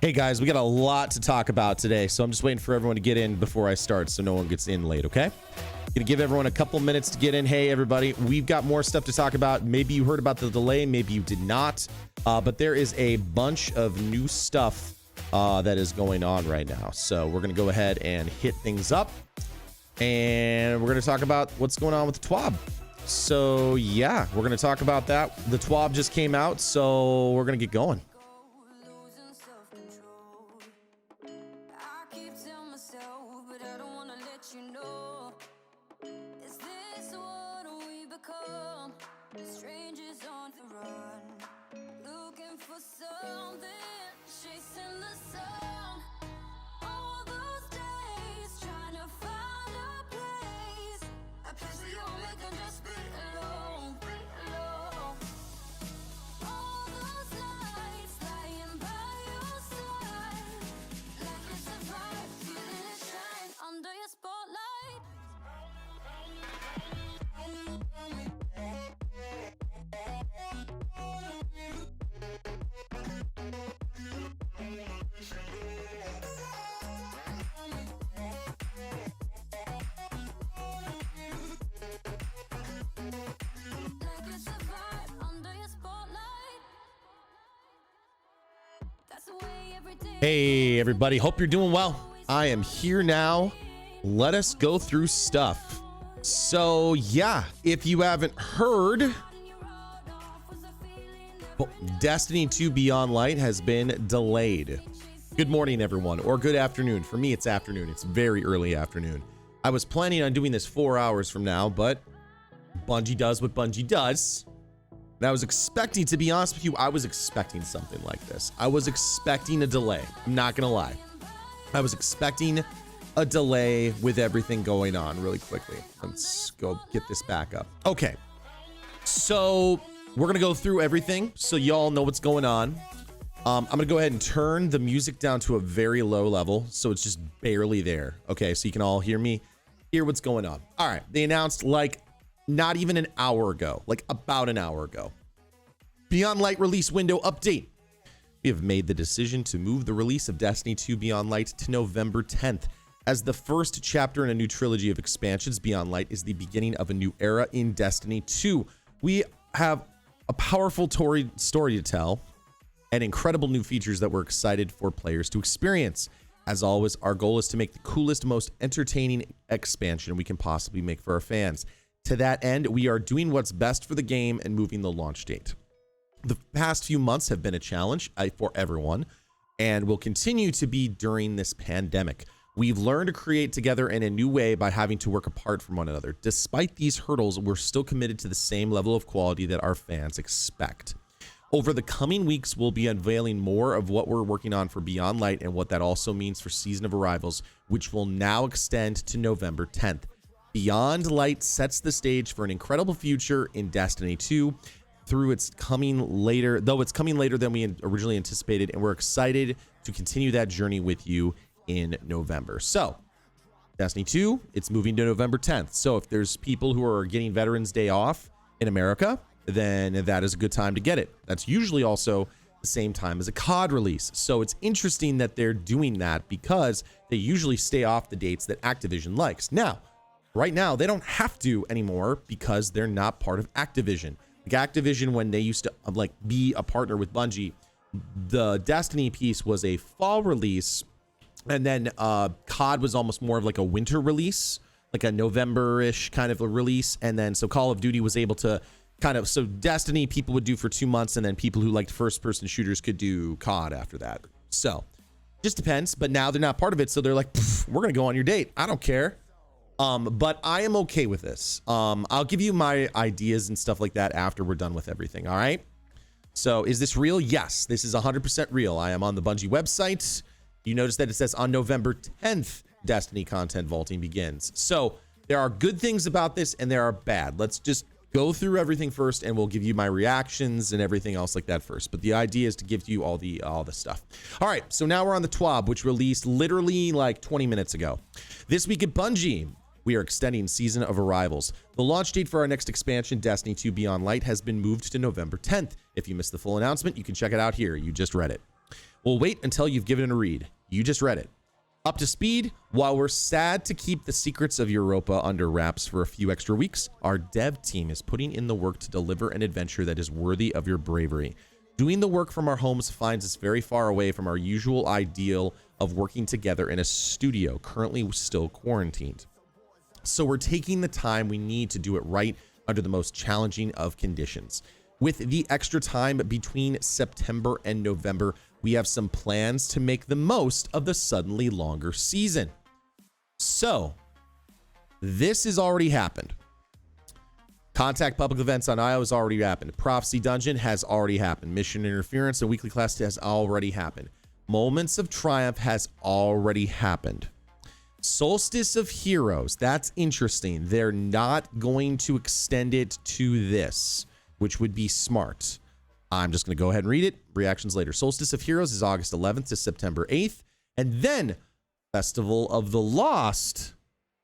Hey guys, we got a lot to talk about today, so I'm just waiting for everyone to get in before I start so no one gets in late, okay? Gonna give everyone a couple minutes to get in. Hey everybody, we've got more stuff to talk about. Maybe you heard about the delay, maybe you did not, but there is a bunch of new stuff that is going on right now. So we're gonna go ahead and hit things up, and we're gonna talk about what's going on with the TWAB. So yeah, we're gonna talk about that. The TWAB just came out, so we're gonna get going. Hey everybody, hope you're doing well. I am here now. Let us go through stuff. So yeah, if you haven't heard, Destiny 2 Beyond Light has been delayed. Good morning everyone, or good afternoon. For me it's afternoon, it's very early afternoon. I was planning on doing this 4 hours from now, but Bungie does what Bungie does. And I was expecting, to be honest with you, I was expecting something like this. I was expecting a delay. I'm not gonna lie. I was expecting a delay with everything going on really quickly. Let's go get this back up. Okay, so we're gonna go through everything so y'all know what's going on. I'm gonna go ahead and turn the music down to a very low level so it's just barely there. Okay, so you can all hear me, hear what's going on. All right, they announced like not even an hour ago, like about an hour ago. Beyond Light release window update. We have made the decision to move the release of Destiny 2 Beyond Light to November 10th. As the first chapter in a new trilogy of expansions, Beyond Light is the beginning of a new era in Destiny 2. We have a powerful story to tell and incredible new features that we're excited for players to experience. As always, our goal is to make the coolest, most entertaining expansion we can possibly make for our fans. To that end, we are doing what's best for the game and moving the launch date. The past few months have been a challenge for everyone and will continue to be during this pandemic. We've learned to create together in a new way by having to work apart from one another. Despite these hurdles, we're still committed to the same level of quality that our fans expect. Over the coming weeks, we'll be unveiling more of what we're working on for Beyond Light and what that also means for Season of Arrivals, which will now extend to November 10th. Beyond Light sets the stage for an incredible future in Destiny 2 though it's coming later than we originally anticipated, and we're excited to continue that journey with you in November. So Destiny 2, it's moving to November 10th. So if there's people who are getting Veterans Day off in America, then that is a good time to get it. That's usually also the same time as a COD release. So it's interesting that they're doing that because they usually stay off the dates that Activision likes. Now, right now, they don't have to anymore because they're not part of Activision. Like Activision, when they used to like be a partner with Bungie, the Destiny piece was a fall release, and then COD was almost more of like a winter release, like a November-ish kind of a release. And then so Call of Duty was able to so Destiny people would do for 2 months, and then people who liked first-person shooters could do COD after that. So just depends. But now they're not part of it, so they're like, we're gonna go on your date. I don't care. But I am okay with this. I'll give you my ideas and stuff like that after we're done with everything. All right. So is this real? Yes, this is 100% real. I am on the Bungie website. You notice that it says on November 10th, Destiny content vaulting begins. So there are good things about this and there are bad. Let's just go through everything first, and we'll give you my reactions and everything else like that first. But the idea is to give you all the stuff. All right, so now we're on the TWAB, which released literally like 20 minutes ago. This week at Bungie, we are extending Season of Arrivals. The launch date for our next expansion, Destiny 2 Beyond Light, has been moved to November 10th. If you missed the full announcement, you can check it out here. You just read it. We'll wait until you've given it a read. You just read it. Up to speed. While we're sad to keep the secrets of Europa under wraps for a few extra weeks, our dev team is putting in the work to deliver an adventure that is worthy of your bravery. Doing the work from our homes finds us very far away from our usual ideal of working together in a studio, currently still quarantined. So we're taking the time we need to do it right under the most challenging of conditions. With the extra time between September and November, we have some plans to make the most of the suddenly longer season. So this has already happened. Contact public events on IO has already happened. Prophecy Dungeon has already happened. Mission Interference and Weekly Class has already happened. Moments of Triumph has already happened. Solstice of Heroes, that's interesting. They're not going to extend it to this, which would be smart. I'm just going to go ahead and read it. Reactions later. Solstice of Heroes is August 11th to September 8th. And then Festival of the Lost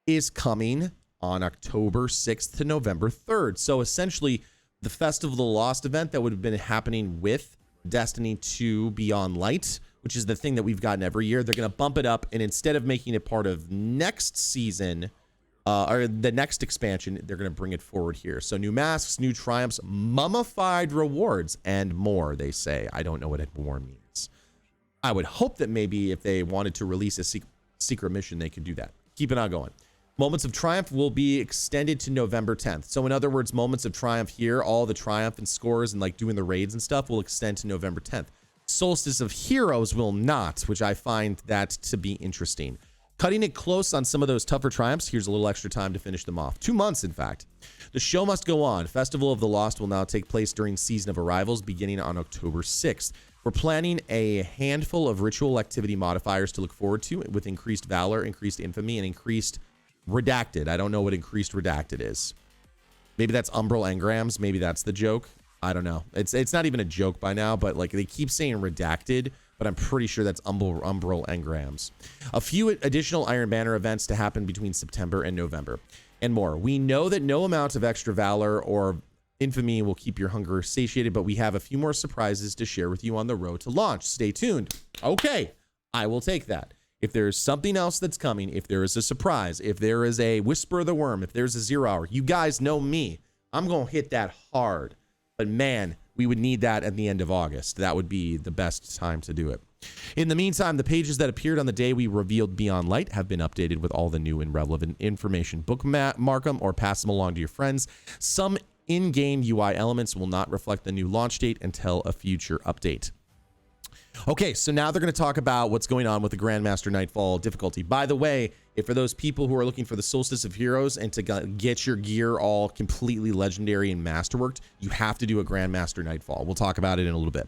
is coming on October 6th to November 3rd. So essentially, the Festival of the Lost event that would have been happening with Destiny 2 Beyond Light, which is the thing that we've gotten every year, they're going to bump it up. And instead of making it part of next season, or the next expansion, they're going to bring it forward here. So new masks, new triumphs, mummified rewards, and more, they say. I don't know what more means. I would hope that maybe if they wanted to release a secret mission, they could do that. Keep it on going. Moments of Triumph will be extended to November 10th. So in other words, Moments of Triumph here, all the triumph and scores and like doing the raids and stuff will extend to November 10th. Solstice of Heroes will not, which I find that to be interesting. Cutting it close on some of those tougher triumphs. Here's a little extra time to finish them off. 2 months, in fact. The show must go on. Festival of the Lost will now take place during Season of Arrivals beginning on October 6th. We're planning a handful of ritual activity modifiers to look forward to with increased valor, increased infamy, and increased redacted. I don't know what increased redacted is. Maybe that's umbral engrams. Maybe that's the joke. I don't know. It's not even a joke by now, but like they keep saying redacted, but I'm pretty sure that's umbral engrams. A few additional Iron Banner events to happen between September and November, and more. We know that no amount of extra valor or infamy will keep your hunger satiated, but we have a few more surprises to share with you on the road to launch. Stay tuned. Okay, I will take that. If there's something else that's coming, if there is a surprise, if there is a whisper of the worm, if there's a 0 hour, you guys know me. I'm going to hit that hard. But man, we would need that at the end of August. That would be the best time to do it. In the meantime, the pages that appeared on the day we revealed Beyond Light have been updated with all the new and relevant information. Bookmark them or pass them along to your friends. Some in-game UI elements will not reflect the new launch date until a future update. Okay, so now they're going to talk about what's going on with the Grandmaster Nightfall difficulty. By the way, if for those people who are looking for the Solstice of Heroes and to get your gear all completely legendary and masterworked, you have to do a Grandmaster Nightfall. We'll talk about it in a little bit.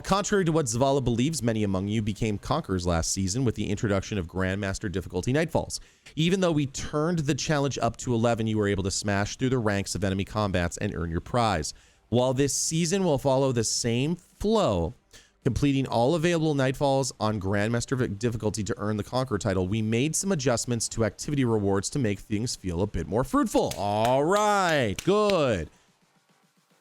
Contrary to what Zavala believes, many among you became conquerors last season with the introduction of Grandmaster difficulty Nightfalls. Even though we turned the challenge up to 11, you were able to smash through the ranks of enemy combats and earn your prize. While this season will follow the same flow, completing all available Nightfalls on Grandmaster difficulty to earn the Conqueror title, we made some adjustments to activity rewards to make things feel a bit more fruitful. All right, good.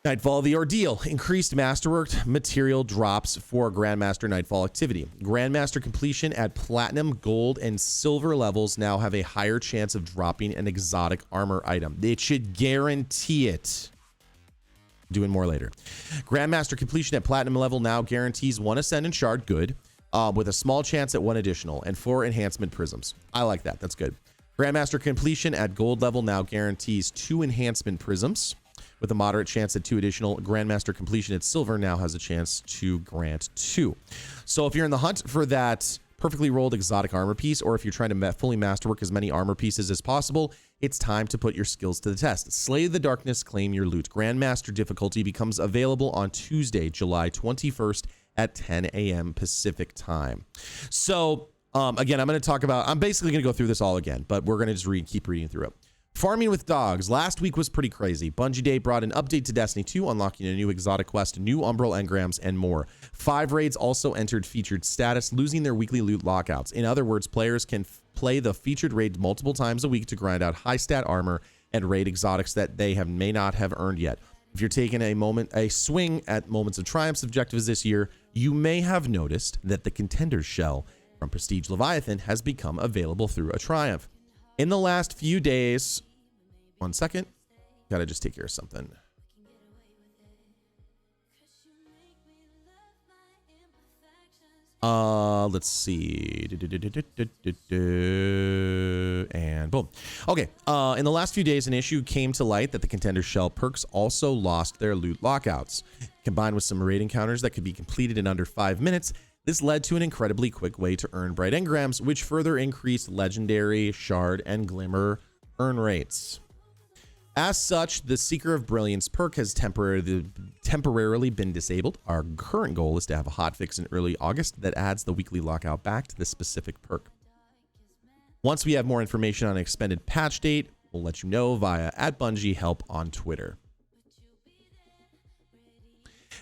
Nightfall the Ordeal. Increased Masterworked material drops for Grandmaster Nightfall activity. Grandmaster completion at Platinum, Gold, and Silver levels now have a higher chance of dropping an exotic armor item. It should guarantee it. Doing more later. Grandmaster completion at Platinum level now guarantees 1 Ascendant Shard, good, with a small chance at 1 additional, and 4 Enhancement Prisms. I like that. That's good. Grandmaster completion at Gold level now guarantees 2 Enhancement Prisms, with a moderate chance at 2 additional. Grandmaster completion at Silver now has a chance to grant 2. So if you're in the hunt for that perfectly rolled exotic armor piece, or if you're trying to fully masterwork as many armor pieces as possible, it's time to put your skills to the test. Slay the Darkness, claim your loot. Grandmaster difficulty becomes available on Tuesday, July 21st at 10 a.m. Pacific time. So again, I'm going to talk about, I'm basically going to go through this all again, but we're going to just keep reading through it. Farming with dogs. Last week was pretty crazy. Bungie Day brought an update to Destiny 2, unlocking a new exotic quest, new umbral engrams, and more. 5 raids also entered featured status, losing their weekly loot lockouts. In other words, players can play the featured raid multiple times a week to grind out high stat armor and raid exotics that they may not have earned yet. If you're taking a swing at Moments of Triumph's objectives this year, you may have noticed that the Contender's Shell from Prestige Leviathan has become available through a Triumph. In the last few days, one second, gotta just take care of something. Let's see. And boom. Okay. In the last few days, an issue came to light that the Contender Shell perks also lost their loot lockouts. Combined with some raid encounters that could be completed in under 5 minutes, this led to an incredibly quick way to earn bright engrams, which further increased legendary, shard, and glimmer earn rates. As such, the Seeker of Brilliance perk has temporarily been disabled. Our current goal is to have a hotfix in early August that adds the weekly lockout back to this specific perk. Once we have more information on an expanded patch date, we'll let you know via @Bungie Help on Twitter.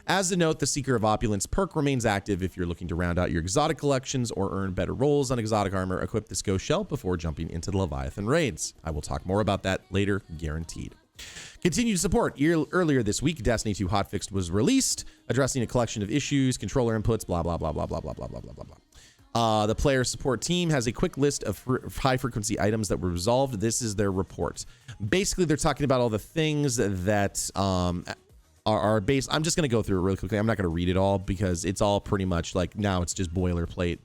As a note, the Seeker of Opulence perk remains active if you're looking to round out your exotic collections or earn better rolls on exotic armor. Equip this Ghost Shell before jumping into the Leviathan raids. I will talk more about that later, guaranteed. Continued support. Earlier this week, Destiny 2 Hotfix was released, addressing a collection of issues, controller inputs, blah, blah, blah, blah, blah, blah, blah, blah, blah, blah. The player support team has a quick list of high-frequency items that were resolved. This is their report. Basically, they're talking about all the things that are based. I'm just going to go through it really quickly. I'm not going to read it all because it's all pretty much like now it's just boilerplate.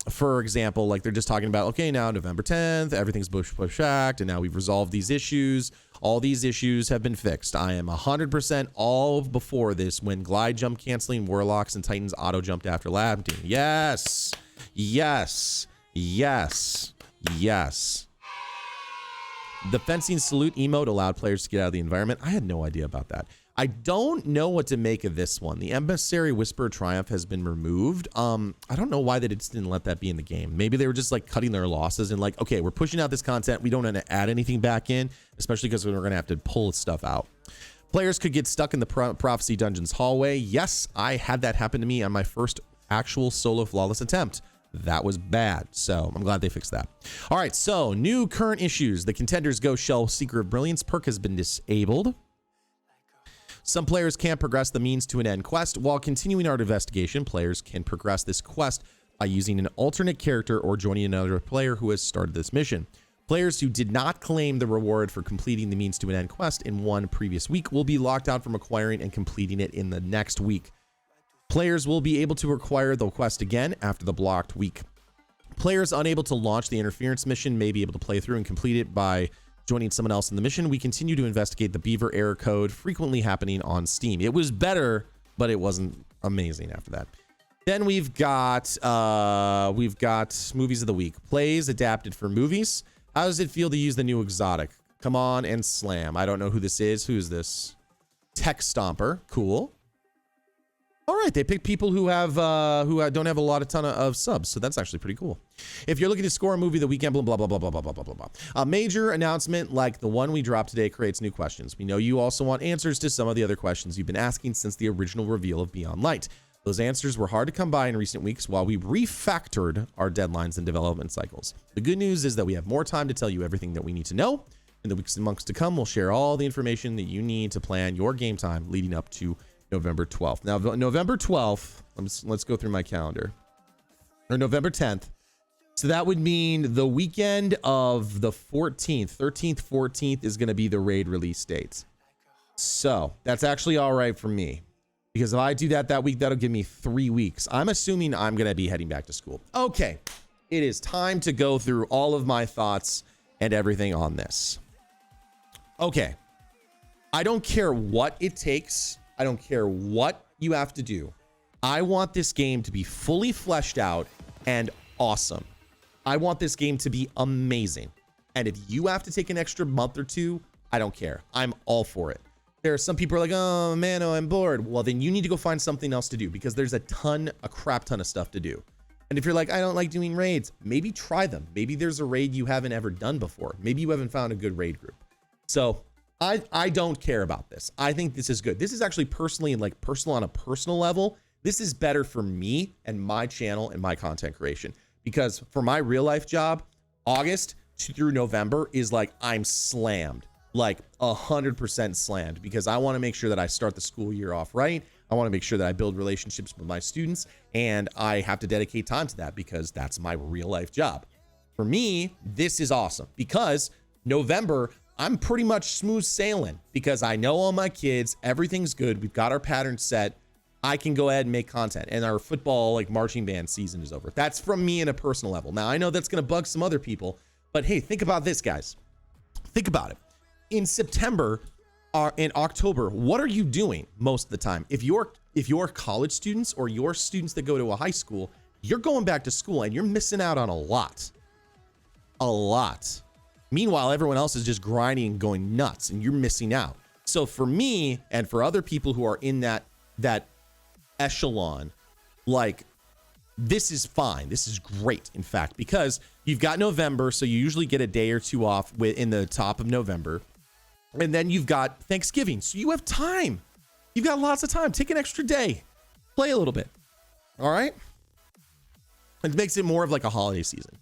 For example, like they're just talking about, okay, now November 10th, everything's push-backed, and now we've resolved these issues. All these issues have been fixed. I am 100% all before this when glide jump canceling, warlocks, and titans auto jumped after lab team. Yes, yes, yes, yes. The fencing salute emote allowed players to get out of the environment. I had no idea about that. I don't know what to make of this one. The Emissary Whisper Triumph has been removed. I don't know why they just didn't let that be in the game. Maybe they were just like cutting their losses and like, okay, we're pushing out this content. We don't want to add anything back in, especially because we're going to have to pull stuff out. Players could get stuck in the Prophecy Dungeons hallway. Yes, I had that happen to me on my first actual solo flawless attempt. That was bad, so I'm glad they fixed that. All right, so new current issues. The Contender's Ghost Shell Seeker of Brilliance perk has been disabled. Some players can't progress the means to an end quest. While continuing our investigation, players can progress this quest by using an alternate character or joining another player who has started this mission. Players who did not claim the reward for completing the means to an end quest in one previous week will be locked out from acquiring and completing it in the next week. Players will be able to acquire the quest again after the blocked week. Players unable to launch the interference mission may be able to play through and complete it by joining someone else in the mission. We continue to investigate the Beaver error code frequently happening on Steam. It was better, but it wasn't amazing after that. Then we've got movies of the week. Plays adapted for movies. How does it feel to use the new exotic? Come on and slam. I don't know who this is. Who's this? Tech Stomper. Cool. All right, they pick people who have don't have a ton of subs, so that's actually pretty cool. If you're looking to score a movie the weekend, blah blah blah blah blah blah blah blah blah. A major announcement like the one we dropped today creates new questions. We know you also want answers to some of the other questions you've been asking since the original reveal of Beyond Light. Those answers were hard to come by in recent weeks while we refactored our deadlines and development cycles. The good news is that we have more time to tell you everything that we need to know. In the weeks and months to come, we'll share all the information that you need to plan your game time leading up to November 12th. Now, November 12th, let's go through my calendar. Or November 10th. So that would mean the weekend of the 14th, 13th, 14th is going to be the raid release dates. So that's actually all right for me. Because if I do that week, that'll give me 3 weeks. I'm assuming I'm going to be heading back to school. Okay, it is time to go through all of my thoughts and everything on this. Okay, I don't care what it takes. I don't care what you have to do. I want this game to be fully fleshed out and awesome. I want this game to be amazing. And if you have to take an extra month or two, I don't care. I'm all for it. There are some people who are like, oh man, I'm bored. Well, then you need to go find something else to do because there's a crap ton of stuff to do. And if you're like, I don't like doing raids, maybe try them. Maybe there's a raid you haven't ever done before. Maybe you haven't found a good raid group. So I don't care about this. I think this is good. This is actually personally and like personal on a personal level. This is better for me and my channel and my content creation because for my real life job, August through November is like I'm slammed. like 100% slammed, because I want to make sure that I start the school year off right. I want to make sure that I build relationships with my students, and I have to dedicate time to that because that's my real life job. For me, this is awesome because November, I'm pretty much smooth sailing because I know all my kids, everything's good. We've got our pattern set. I can go ahead and make content, and our football like marching band season is over. That's from me in a personal level. Now I know that's going to bug some other people, but hey, think about this, guys. Think about it. In September, in October, what are you doing most of the time? If you're college students or you're students that go to a high school, you're going back to school and you're missing out on a lot. Meanwhile, everyone else is just grinding and going nuts, and you're missing out. So for me and for other people who are in that echelon, like, this is fine. This is great, in fact, because you've got November, so you usually get a day or two off in the top of November. And then you've got Thanksgiving, so you have time. You've got lots of time. Take an extra day. Play a little bit. All right? It makes it more of like a holiday season.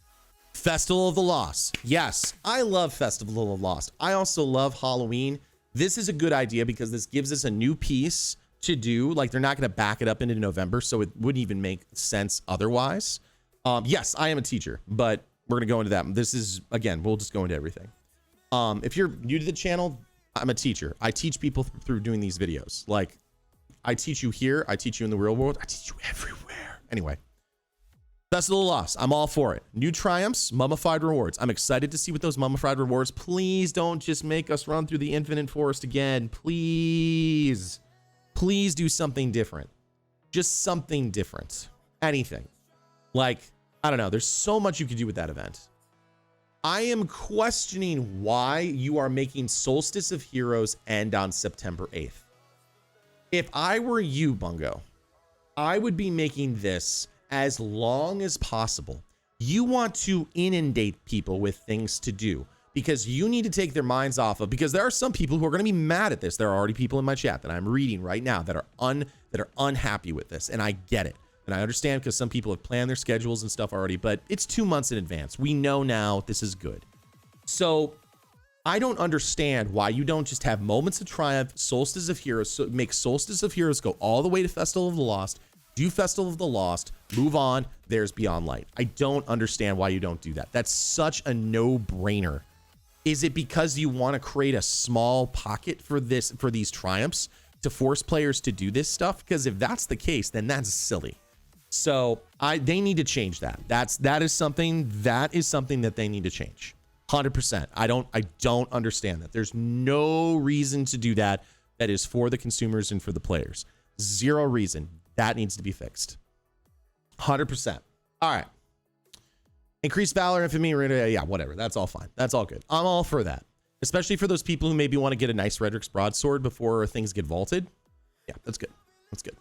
Festival of the Lost. Yes, I love Festival of the Lost. I also love Halloween. This is a good idea because this gives us a new piece to do. Like, they're not going to back it up into November, so it wouldn't even make sense otherwise. Yes, I am a teacher, but we're going to go into that. This is, again, we'll just go into everything. If you're new to the channel, I'm a teacher. I teach people through doing these videos. Like, I teach you here. I teach you in the real world. I teach you everywhere. Anyway, Festival of the Lost. I'm all for it. New triumphs, mummified rewards. I'm excited to see what those mummified rewards. Please don't just make us run through the infinite forest again. Please. Please do something different. Just something different. Anything. Like, I don't know. There's so much you could do with that event. I am questioning why you are making Solstice of Heroes end on September 8th. If I were you, Bungo, I would be making this as long as possible. You want to inundate people with things to do because you need to take their minds off of, because there are some people who are going to be mad at this. There are already people in my chat that I'm reading right now that are unhappy with this, and I get it. And I understand because some people have planned their schedules and stuff already, but it's 2 months in advance. We know now this is good. So I don't understand why you don't just have Moments of Triumph, Solstice of Heroes, so make Solstice of Heroes go all the way to Festival of the Lost, do Festival of the Lost, move on, there's Beyond Light. I don't understand why you don't do that. That's such a no-brainer. Is it because you want to create a small pocket for these triumphs to force players to do this stuff? Because if that's the case, then that's silly. So they need to change that. That is something that they need to change. 100%. I don't understand that. There's no reason to do that. That is for the consumers and for the players. Zero reason. That needs to be fixed. 100%. All right. Increased valor, infamy, yeah, whatever. That's all fine. That's all good. I'm all for that. Especially for those people who maybe want to get a nice Redrick's broadsword before things get vaulted. Yeah, that's good. That's good.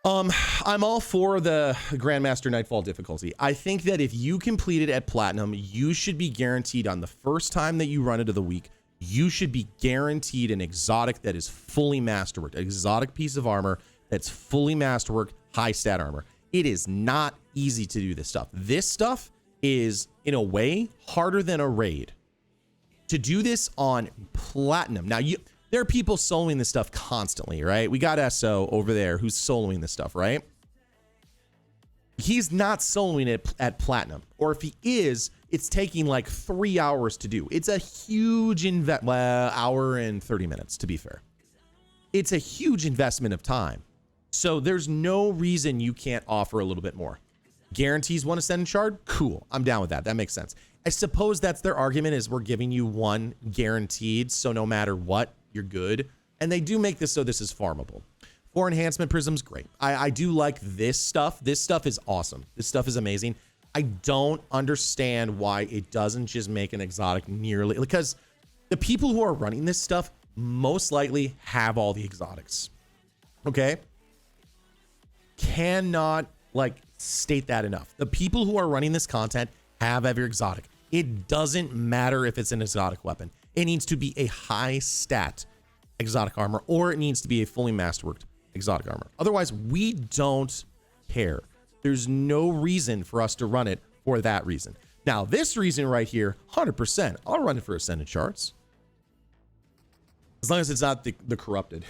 I'm all for the Grandmaster Nightfall difficulty. I think that if you complete it at Platinum, you should be guaranteed on the first time that you run it of the week, you should be guaranteed an exotic that is fully masterworked, an exotic piece of armor that's fully masterworked, high stat armor. It is not easy to do this stuff. This stuff is, in a way, harder than a raid. To do this on Platinum. Now, there are people soloing this stuff constantly, right? We got SO over there who's soloing this stuff, right? He's not soloing it at Platinum. Or if he is, it's taking like 3 hours to do. It's a huge hour and 30 minutes, to be fair. It's a huge investment of time. So there's no reason you can't offer a little bit more. Guarantees one Ascendant Shard? Cool. I'm down with that. That makes sense. I suppose that's their argument, is we're giving you one guaranteed, so no matter what, you're good. And they do make this so this is farmable. 4 enhancement prisms, great. I do like this stuff. This stuff is awesome. This stuff is amazing. I don't understand why it doesn't just make an exotic nearly, because the people who are running this stuff most likely have all the exotics. Okay? Cannot state that enough. The people who are running this content have every exotic. It doesn't matter if it's an exotic weapon. It needs to be a high stat exotic armor, or it needs to be a fully masterworked exotic armor. Otherwise, we don't care. There's no reason for us to run it for that reason. Now, this reason right here, 100%, I'll run it for Ascendant Shards. As long as it's not the corrupted.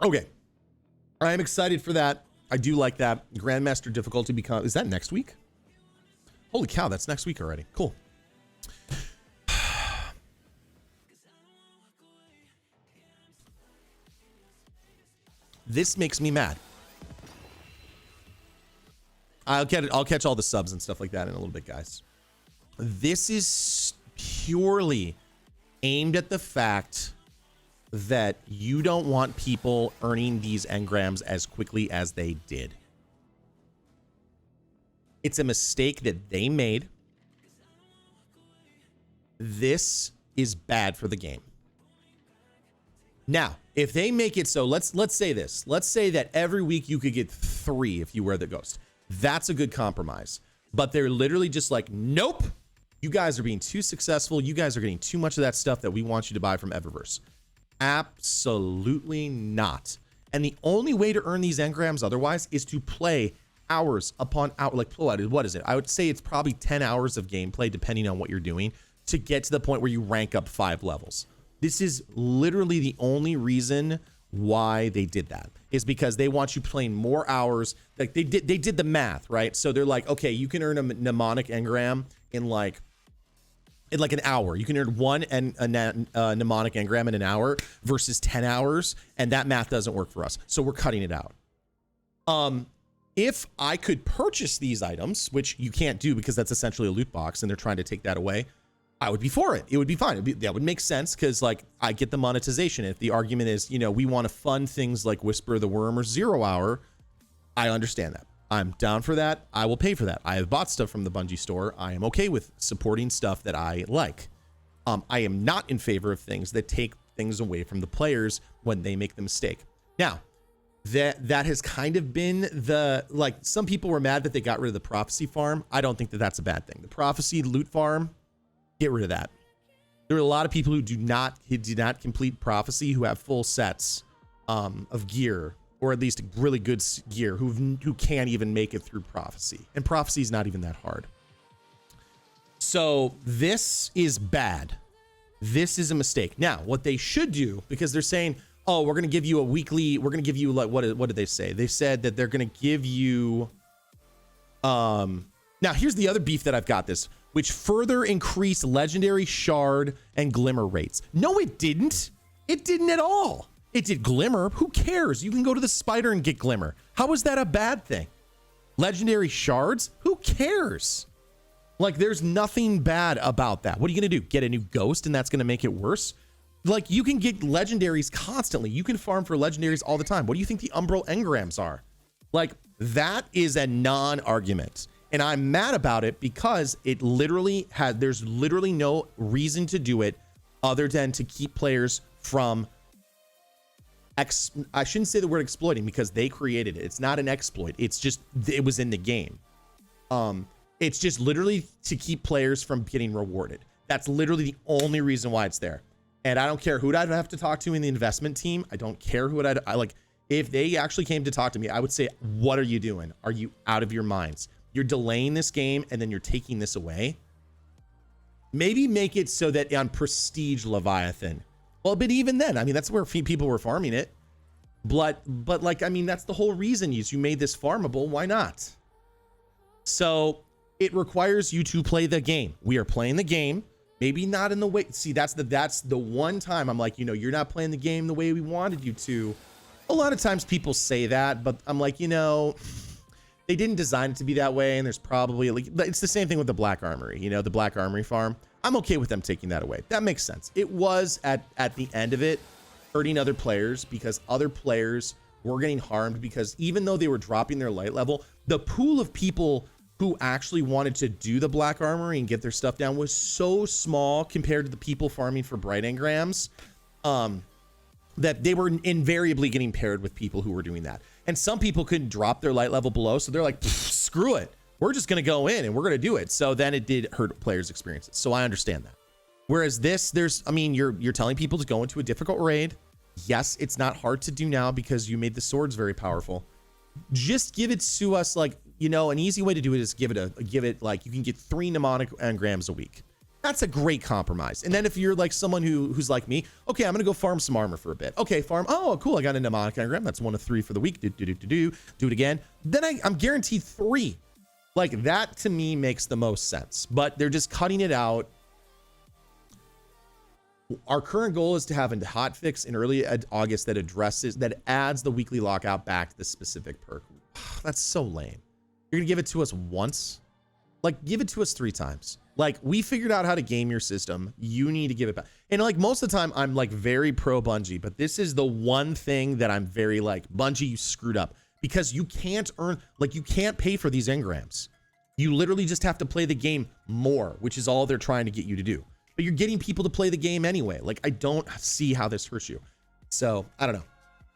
Okay. I'm excited for that. I do like that. Grandmaster difficulty become... Is that next week? Holy cow, that's next week already. Cool. This makes me mad. I'll catch all the subs and stuff like that in a little bit, guys. This is purely aimed at the fact that you don't want people earning these engrams as quickly as they did. It's a mistake that they made. This is bad for the game. Now, if they make it so, let's say this. Let's say that every week you could get 3 if you wear the ghost. That's a good compromise. But they're literally just like, nope. You guys are being too successful. You guys are getting too much of that stuff that we want you to buy from Eververse. Absolutely not. And the only way to earn these engrams otherwise is to play hours upon hour. Like, what is it? I would say it's probably 10 hours of gameplay, depending on what you're doing, to get to the point where you rank up 5 levels. This is literally the only reason why they did that, is because they want you playing more hours. Like they did the math, right? So they're like, okay, you can earn a mnemonic engram in like an hour. You can earn one mnemonic engram in an hour versus 10 hours, and that math doesn't work for us. So we're cutting it out. If I could purchase these items, which you can't do because that's essentially a loot box and they're trying to take that away, I would be for it. It would be fine. That would make sense because, like, I get the monetization. If the argument is, you know, we want to fund things like Whisper of the Worm or 0 Hour, I understand that. I'm down for that. I will pay for that. I have bought stuff from the Bungie store. I am okay with supporting stuff that I like. I am not in favor of things that take things away from the players when they make the mistake. Now, that has kind of been the, like, some people were mad that they got rid of the prophecy farm. I don't think that that's a bad thing. The prophecy loot farm, get rid of that. There are a lot of people who do not complete prophecy who have full sets of gear, or at least really good gear, who can't even make it through prophecy. And prophecy is not even that hard. So this is bad. This is a mistake. Now, what they should do, because they're saying, oh, we're going to give you a weekly, we're going to give you, like, what did they say? They said that they're going to give you, now here's the other beef that I've got this, which further increased legendary shard and glimmer rates. No, it didn't. It didn't at all. It did glimmer. Who cares? You can go to the spider and get glimmer. How is that a bad thing? Legendary shards? Who cares? Like, there's nothing bad about that. What are you going to do? Get a new ghost and that's going to make it worse? Like, you can get legendaries constantly. You can farm for legendaries all the time. What do you think the Umbral engrams are? Like, that is a non-argument. And I'm mad about it because it literally had, there's literally no reason to do it other than to keep players from, I shouldn't say the word exploiting because they created it. It's not an exploit. It's just, it was in the game. It's just literally to keep players from getting rewarded. That's literally the only reason why it's there. And I don't care who I'd have to talk to in the investment team. I don't care who I like. If they actually came to talk to me, I would say, what are you doing? Are you out of your minds? You're delaying this game and then you're taking this away. Maybe make it so that on Prestige Leviathan. Well, but even then, I mean, that's where people were farming it. But like, I mean, that's the whole reason you made this farmable. Why not? So it requires you to play the game. We are playing the game. Maybe not in the way. See, that's the one time I'm like, you know, you're not playing the game the way we wanted you to. A lot of times people say that, but I'm like, you know, they didn't design it to be that way. And there's probably, like, it's the same thing with the Black Armory, you know, the Black Armory farm. I'm okay with them taking that away. That makes sense. It was at the end of it hurting other players because other players were getting harmed because even though they were dropping their light level, the pool of people who actually wanted to do the Black Armory and get their stuff down was so small compared to the people farming for bright engrams, that they were invariably getting paired with people who were doing that. And some people couldn't drop their light level below, so they're like, screw it. We're just going to go in and we're going to do it. So then it did hurt players' experiences. So I understand that. Whereas this, I mean, you're telling people to go into a difficult raid. Yes, it's not hard to do now because you made the swords very powerful. Just give it to us, like, you know, an easy way to do it is give it like, you can get 3 mnemonic engrams a week. That's a great compromise. And then if you're like someone who's like me, okay, I'm gonna go farm some armor for a bit. Okay, farm. Oh, cool. I got a mnemonic engram. That's 1 of 3 for the week. Do it again. Then I'm guaranteed 3. Like that to me makes the most sense. But they're just cutting it out. Our current goal is to have a hotfix in early August that adds the weekly lockout back to the specific perk. That's so lame. You're gonna give it to us once? Like, give it to us 3 times. Like, we figured out how to game your system. You need to give it back. And like most of the time, I'm like very pro Bungie, but this is the one thing that I'm very like, Bungie, you screwed up. Because you can't you can't pay for these engrams. You literally just have to play the game more, which is all they're trying to get you to do. But you're getting people to play the game anyway. Like, I don't see how this hurts you. So, I don't know.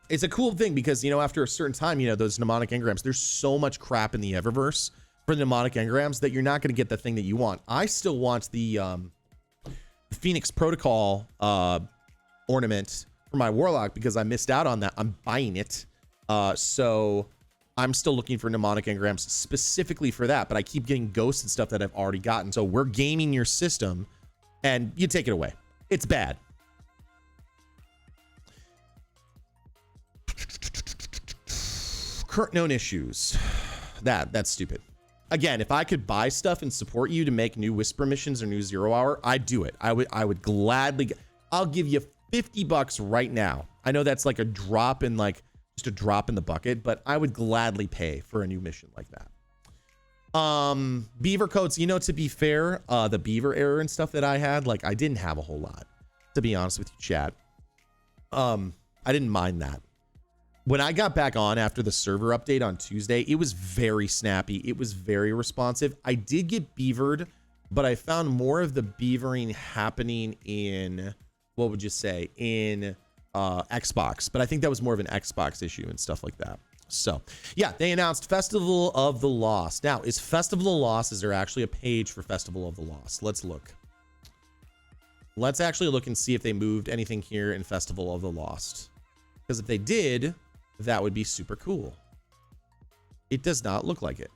It's a cool thing because, you know, after a certain time, you know, those mnemonic engrams, there's so much crap in the Eververse for the mnemonic engrams that you're not going to get the thing that you want. I still want the Phoenix Protocol ornament for my Warlock because I missed out on that. I'm buying it. So I'm still looking for mnemonic engrams specifically for that, but I keep getting ghosts and stuff that I've already gotten. So we're gaming your system and you take it away. It's bad. Current known issues. That's stupid. Again, if I could buy stuff and support you to make new Whisper missions or new 0 hour, I'd do it. I would gladly. I'll give you $50 right now. I know that's like a drop in just a drop in the bucket, but I would gladly pay for a new mission like that. Beaver codes, you know, to be fair, the beaver error and stuff that I had, like I didn't have a whole lot, to be honest with you, chat. I didn't mind that. When I got back on after the server update on Tuesday, it was very snappy. It was very responsive. I did get beavered, but I found more of the beavering happening in, what would you say, in Xbox. But I think that was more of an Xbox issue and stuff like that. So, yeah, they announced Festival of the Lost. Now, is Festival of the Lost, is there actually a page for Festival of the Lost? Let's look. Let's actually look and see if they moved anything here in Festival of the Lost. Because if they did, that would be super cool. It does not look like it.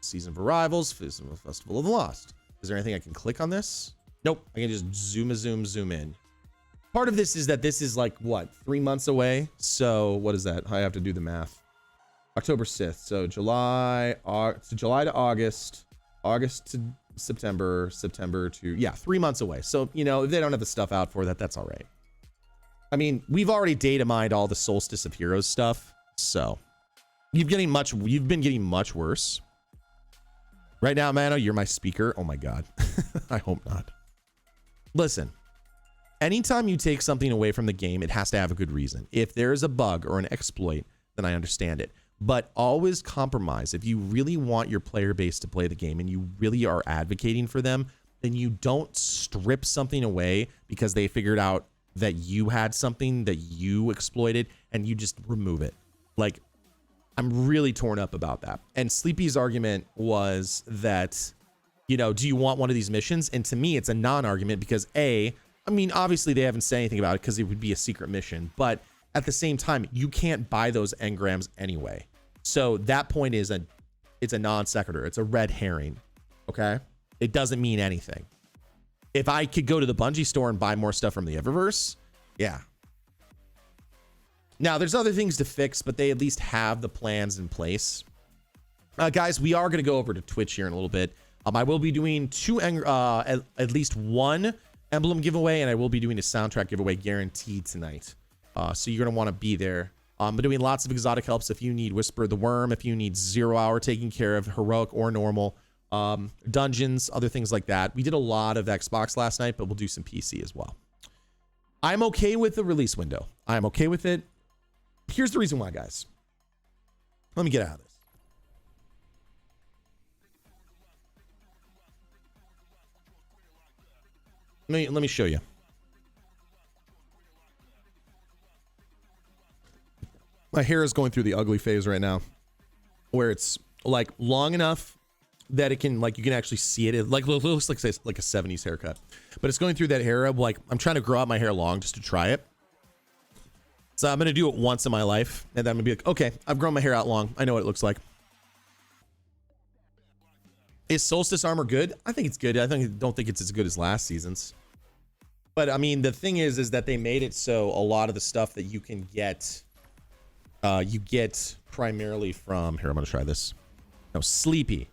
Season of Arrivals, Festival of the Lost. Is there anything I can click on this? Nope. I can just zoom in. Part of this is that this is like, what, 3 months away? So what is that? I have to do the math. October 6th. So July to August, August to September, September to, yeah, 3 months away. So, you know, if they don't have the stuff out for that, that's all right. I mean, we've already data mined all the Solstice of Heroes stuff, so you've been getting much worse. Right now, Mano, you're my speaker. Oh my God. I hope not. Listen, anytime you take something away from the game, it has to have a good reason. If there's a bug or an exploit, then I understand it. But always compromise. If you really want your player base to play the game and you really are advocating for them, then you don't strip something away because they figured out that you had something that you exploited and you just remove it. Like, I'm really torn up about that. And Sleepy's argument was that, you know, do you want one of these missions? And to me, it's a non-argument because I mean, obviously they haven't said anything about it because it would be a secret mission, but at the same time, you can't buy those engrams anyway. So that point is it's a non sequitur. It's a red herring. Okay. It doesn't mean anything. If I could go to the Bungie store and buy more stuff from the Eververse, yeah. Now, there's other things to fix, but they at least have the plans in place. Guys, we are going to go over to Twitch here in a little bit. I will be doing at least one emblem giveaway, and I will be doing a soundtrack giveaway guaranteed tonight. So you're going to want to be there. I'm doing lots of exotic helps if you need Whisper the Worm, if you need 0 hour taken care of, heroic or normal. Dungeons, other things like that. We did a lot of Xbox last night, but we'll do some PC as well. I'm okay with the release window. I'm okay with it. Here's the reason why, guys. Let me get out of this. Let me show you. My hair is going through the ugly phase right now, where it's like long enough that it can, like, you can actually see it. It like looks like, say, like a 70s haircut, but it's going through that era. Like, I'm trying to grow out my hair long just to try it. So I'm going to do it once in my life. And then I'm going to be like, okay, I've grown my hair out long. I know what it looks like. Is Solstice armor good? I think it's good. Don't think it's as good as last season's. But I mean, the thing is that they made it so a lot of the stuff that you can get, you get primarily from, here, I'm going to try this. No, Sleepy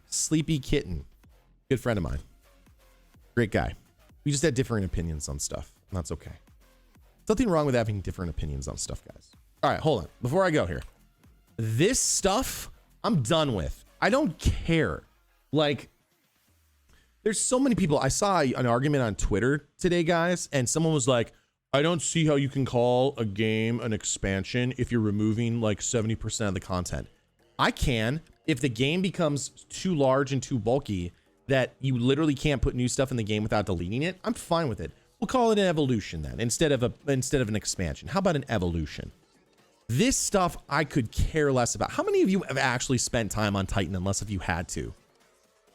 Kitten. Good friend of mine. Great guy. We just had different opinions on stuff. And that's okay. Nothing wrong with having different opinions on stuff, guys. All right, hold on. Before I go here, this stuff I'm done with. I don't care. Like, there's so many people. I saw an argument on Twitter today, guys, and someone was like, I don't see how you can call a game an expansion if you're removing like 70% of the content. I can if the game becomes too large and too bulky that you literally can't put new stuff in the game without deleting it. I'm fine with it. We'll call it an evolution then instead of an expansion. How about an evolution? This stuff I could care less about. How many of you have actually spent time on Titan unless if you had to?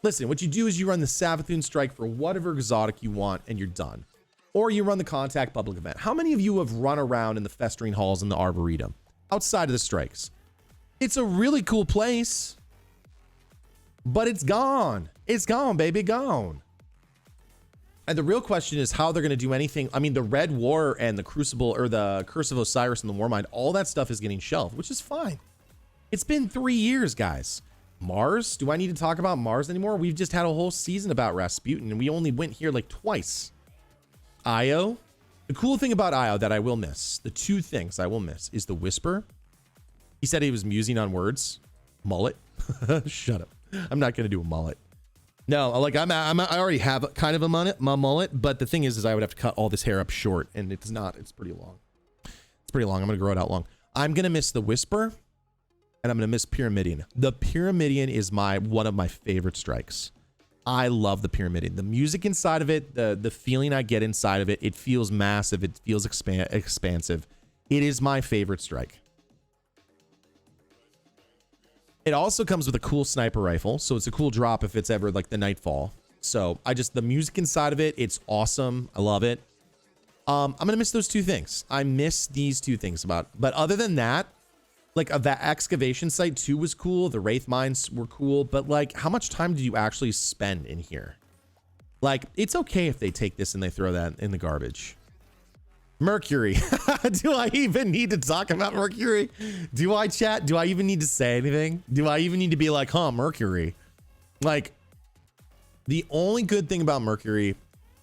Listen, what you do is you run the Savathun strike for whatever exotic you want and you're done. Or you run the contact public event. How many of you have run around in the festering halls in the Arboretum outside of the strikes? It's a really cool place, but it's gone. It's gone, baby, gone. And the real question is how they're going to do anything. I mean, the Red War and the Crucible or the Curse of Osiris and the Warmind, all that stuff is getting shelved, which is fine. It's been 3 years, guys. Mars? Do I need to talk about Mars anymore? We've just had a whole season about Rasputin and we only went here like twice. Io. The cool thing about Io that I will miss, the two things I will miss is the Whisper. He said he was musing on words. Mullet. Shut up. I'm not going to do a mullet. No, like I already have kind of a mullet, but the thing is I would have to cut all this hair up short and it's pretty long. It's pretty long. I'm going to grow it out long. I'm going to miss the Whisper and I'm going to miss Pyramidion. The Pyramidion is one of my favorite strikes. I love the Pyramidion. The music inside of it, the feeling I get inside of it, it feels massive. It feels expansive. It is my favorite strike. It also comes with a cool sniper rifle, so it's a cool drop if it's ever like the Nightfall. So the music inside of it, it's awesome. I love it. I'm gonna miss those two things. I miss these two things but other than that, like that excavation site too was cool. The Wraith mines were cool, but like how much time did you actually spend in here? Like it's okay if they take this and they throw that in the garbage. Mercury. Do I even need to talk about Mercury? Do I chat? Do I even need to say anything? Do I even need to be like, huh, Mercury? Like, the only good thing about Mercury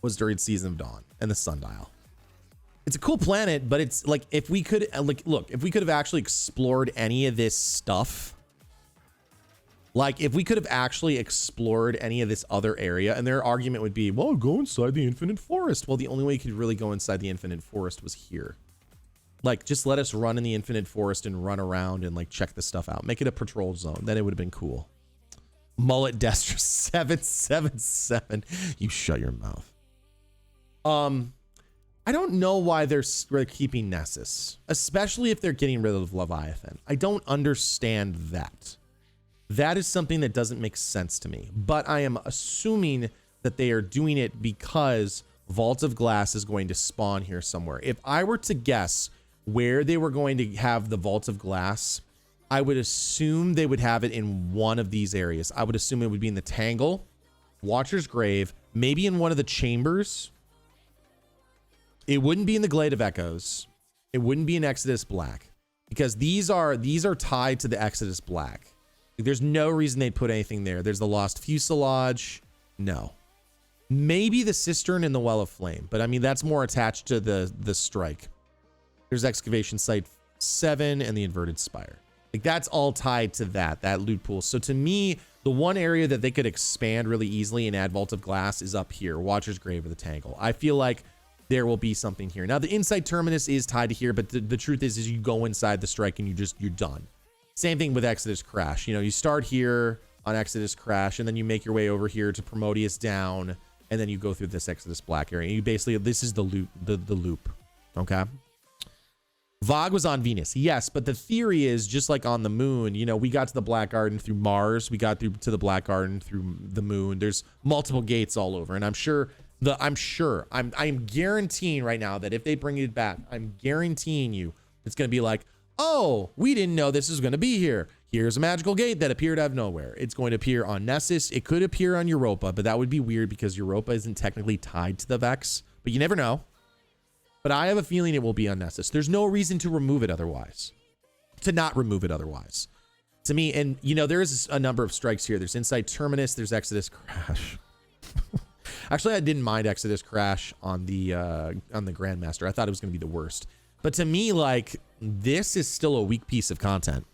was during Season of Dawn and the Sundial. It's a cool planet, but it's like, if we could, like, look, if we could have actually explored any of this stuff, like, if we could have actually explored any of this other area, and their argument would be, well, go inside the Infinite Forest. Well, the only way you could really go inside the Infinite Forest was here. Like, just let us run in the Infinite Forest and run around and, like, check the stuff out. Make it a patrol zone. Then it would have been cool. Mullet Destra 777. You shut your mouth. I don't know why they're keeping Nessus, especially if they're getting rid of Leviathan. I don't understand that. That is something that doesn't make sense to me, but I am assuming that they are doing it because Vault of Glass is going to spawn here somewhere. If I were to guess where they were going to have the Vault of Glass, I would assume they would have it in one of these areas. I would assume it would be in the Tangle, Watcher's Grave, maybe in one of the chambers. It wouldn't be in the Glade of Echoes. It wouldn't be in Exodus Black because these are tied to the Exodus Black. There's no reason they'd put anything there. There's the Lost Fuselage. No. Maybe the Cistern and the Well of Flame, but I mean, that's more attached to the strike. There's Excavation Site 7 and the Inverted Spire. Like, that's all tied to that loot pool. So to me, the one area that they could expand really easily and add Vault of Glass is up here, Watcher's Grave or the Tangle. I feel like there will be something here. Now, the Insight Terminus is tied to here, but the truth is you go inside the strike and you're done. Same thing with Exodus Crash. You know, you start here on Exodus Crash, and then you make your way over here to Prometheus Down, and then you go through this Exodus Black area. You basically, this is the loop. Okay. Vogue was on Venus, yes, but the theory is just like on the moon. You know, we got to the Black Garden through Mars. We got to the Black Garden through the moon. There's multiple gates all over, and I'm guaranteeing right now that if they bring it back, I'm guaranteeing you it's going to be like, Oh, we didn't know this was going to be here. Here's a magical gate that appeared out of nowhere. It's going to appear on Nessus. It could appear on Europa, but that would be weird because Europa isn't technically tied to the Vex, but you never know. But I have a feeling it will be on Nessus. There's no reason to remove it otherwise. To not remove it otherwise. To me, and you know, there is a number of strikes here. There's Inside Terminus, there's Exodus Crash. Actually, I didn't mind Exodus Crash on the Grandmaster. I thought it was going to be the worst. But to me, like, this is still a weak piece of content.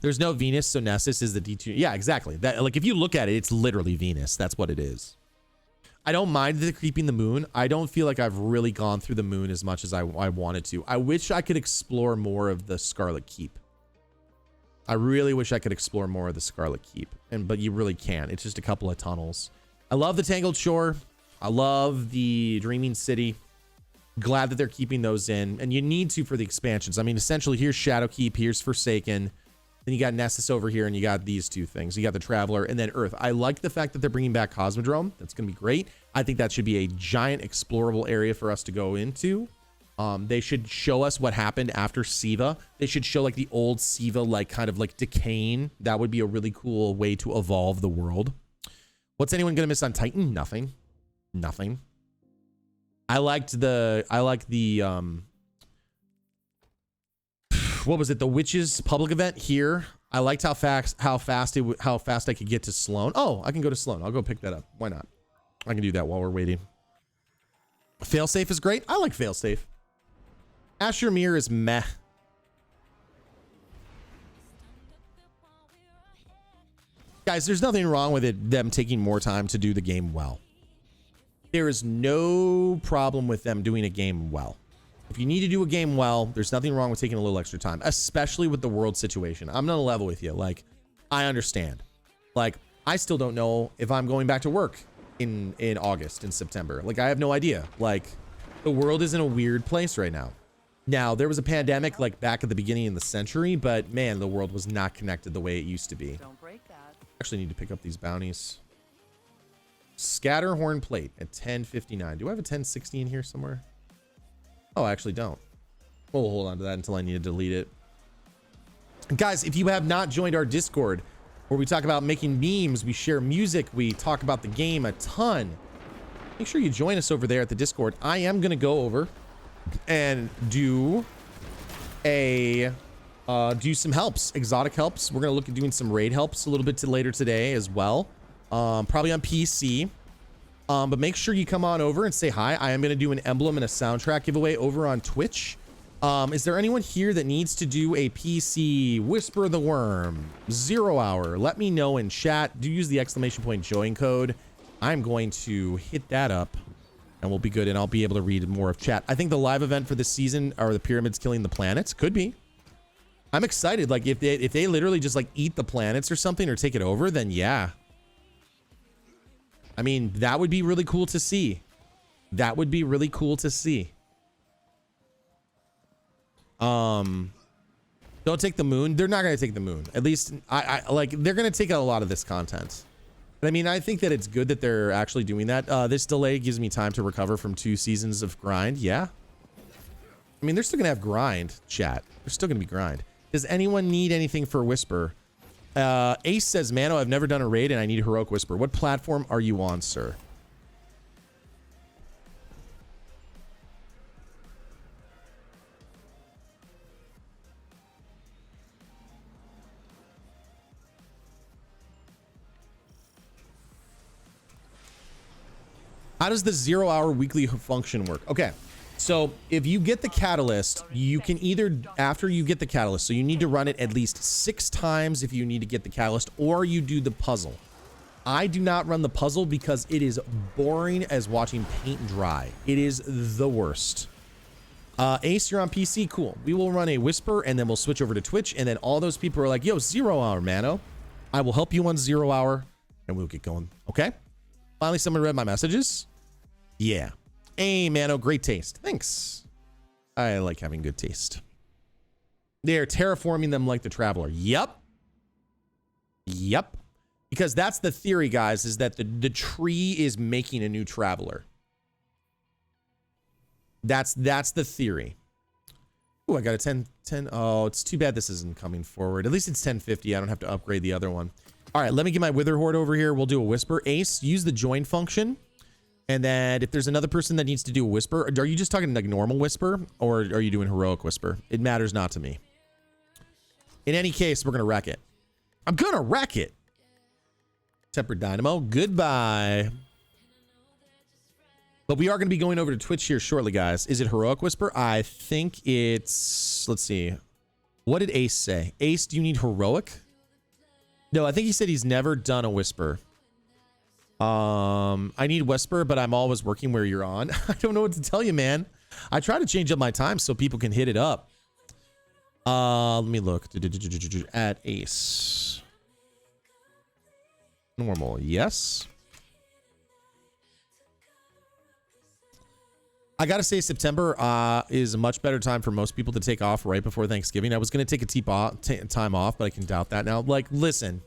There's no Venus, so Nessus is the D2. Yeah, exactly. That, like, if you look at it, it's literally Venus. That's what it is. I don't mind the creeping the moon. I don't feel like I've really gone through the moon as much as I wanted to. I wish I could explore more of the Scarlet Keep. I really wish I could explore more of the Scarlet Keep, but you really can't. It's just a couple of tunnels. I love the Tangled Shore. I love the Dreaming City. Glad that they're keeping those in, and you need to for the expansions. I mean, essentially, here's Shadowkeep, here's Forsaken. Then you got Nessus over here, and you got these two things. You got the Traveler, and then Earth. I like the fact that they're bringing back Cosmodrome. That's going to be great. I think that should be a giant explorable area for us to go into. They should show us what happened after Siva. They should show like the old Siva, like kind of like decaying. That would be a really cool way to evolve the world. What's anyone gonna miss on Titan? Nothing. Nothing. I liked the what was it? The Witches public event here. I liked how fast I could get to Sloan. Oh, I can go to Sloan. I'll go pick that up. Why not? I can do that while we're waiting. Failsafe is great. I like Failsafe. Asher Mir is meh. Guys, there's nothing wrong with them taking more time to do the game well. There is no problem with them doing a game well. If you need to do a game well, there's nothing wrong with taking a little extra time, especially with the world situation. I'm gonna level with you. Like, I understand. Like, I still don't know if I'm going back to work in August and September. Like, I have no idea. Like, the world is in a weird place right now. Now, there was a pandemic like back at the beginning of the century, but man, the world was not connected the way it used to be. Don't break that. Actually need to pick up these bounties. Scatterhorn plate at 1059. Do I have a 1060 in here somewhere? Oh, I actually don't. We'll hold on to that until I need to delete it. Guys, if you have not joined our Discord, where we talk about making memes, we share music, we talk about the game a ton, make sure you join us over there at the Discord. I am going to go over and do some helps, exotic helps. We're going to look at doing some raid helps a little bit later today as well. Probably on PC. But make sure you come on over and say hi. I am going to do an emblem and a soundtrack giveaway over on Twitch. Is there anyone here that needs to do a PC Whisper the Worm 0 hour? Let me know in chat. Do use the ! join code. I'm going to hit that up and we'll be good, and I'll be able to read more of chat. I think the live event for this season are the pyramids killing the planets. Could be. I'm excited. Like, if they literally just like eat the planets or something or take it over, then yeah. I mean, that would be really cool to see. That would be really cool to see. Don't take the moon. They're not going to take the moon. At least I like, they're going to take a lot of this content. But I mean, I think that it's good that they're actually doing that. This delay gives me time to recover from 2 seasons of grind. Yeah. I mean, they're still going to have grind, chat. They're still going to be grind. Does anyone need anything for Whisper? Ace says, Mano, I've never done a raid and I need Heroic Whisper. What platform are you on, sir? How does the 0 hour weekly function work? Okay. So if you get the catalyst, you can either, after you get the catalyst, so you need to run it at least 6 times if you need to get the catalyst, or you do the puzzle. I do not run the puzzle because it is boring as watching paint dry. It is the worst. Ace, you're on PC? Cool. We will run a Whisper and then we'll switch over to Twitch, and then all those people are like, yo, 0 hour, Mano. I will help you on 0 hour and we'll get going. Okay? Finally, someone read my messages. Yeah. Hey, Mano, great taste. Thanks. I like having good taste. They're terraforming them like the Traveler. Yep. Yep. Because that's the theory, guys, is that the tree is making a new Traveler. That's the theory. Oh, I got a 10. Oh, it's too bad this isn't coming forward. At least it's 1050. I don't have to upgrade the other one. All right, let me get my Wither Horde over here. We'll do a whisper. Ace, use the join function. And then if there's another person that needs to do a whisper, are you just talking like normal whisper or are you doing heroic whisper? It matters not to me. In any case, we're going to wreck it. I'm going to wreck it. Tempered Dynamo, goodbye. But we are going to be going over to Twitch here shortly, guys. Is it heroic whisper? I think it's, let's see. What did Ace say? Ace, do you need heroic? No, I think he said he's never done a whisper. I need whisper, but I'm always working where you're on. I don't know what to tell you, man. I try to change up my time so people can hit it up. Let me look at Ace. Normal, yes. I gotta say September is a much better time for most people to take off right before Thanksgiving. I was gonna take a time off, but I can doubt that now. Like, listen,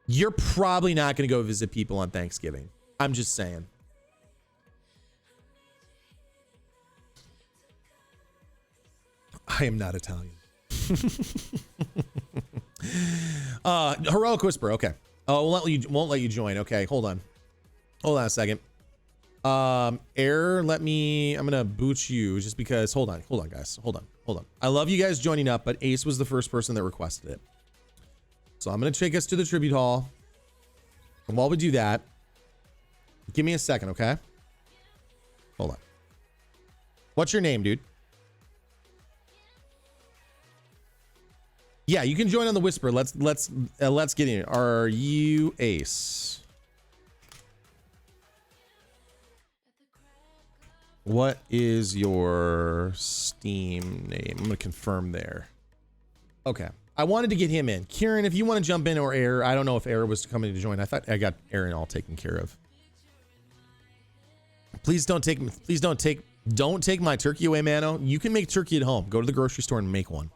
you're probably not gonna go visit people on Thanksgiving. I'm just saying. I am not Italian. Heroic whisper, okay. Oh, won't let you join. Okay, hold on a second. Error, I'm gonna boot you just because. Hold on guys, hold on. I love you guys joining up, but Ace was the first person that requested it, so I'm gonna take us to the tribute hall. And while we do that, give me a second, okay? Hold on. What's your name, dude? Yeah, you can join on the whisper. Let's get in. Are you Ace? What is your Steam name? I'm gonna confirm there. Okay, I wanted to get him in. Kieran, if you want to jump in, or Error, I don't know if Error was coming to join. I thought I got Aaron all taken care of. Please don't take my turkey away, Mano. You can make turkey at home. Go to the grocery store and make one.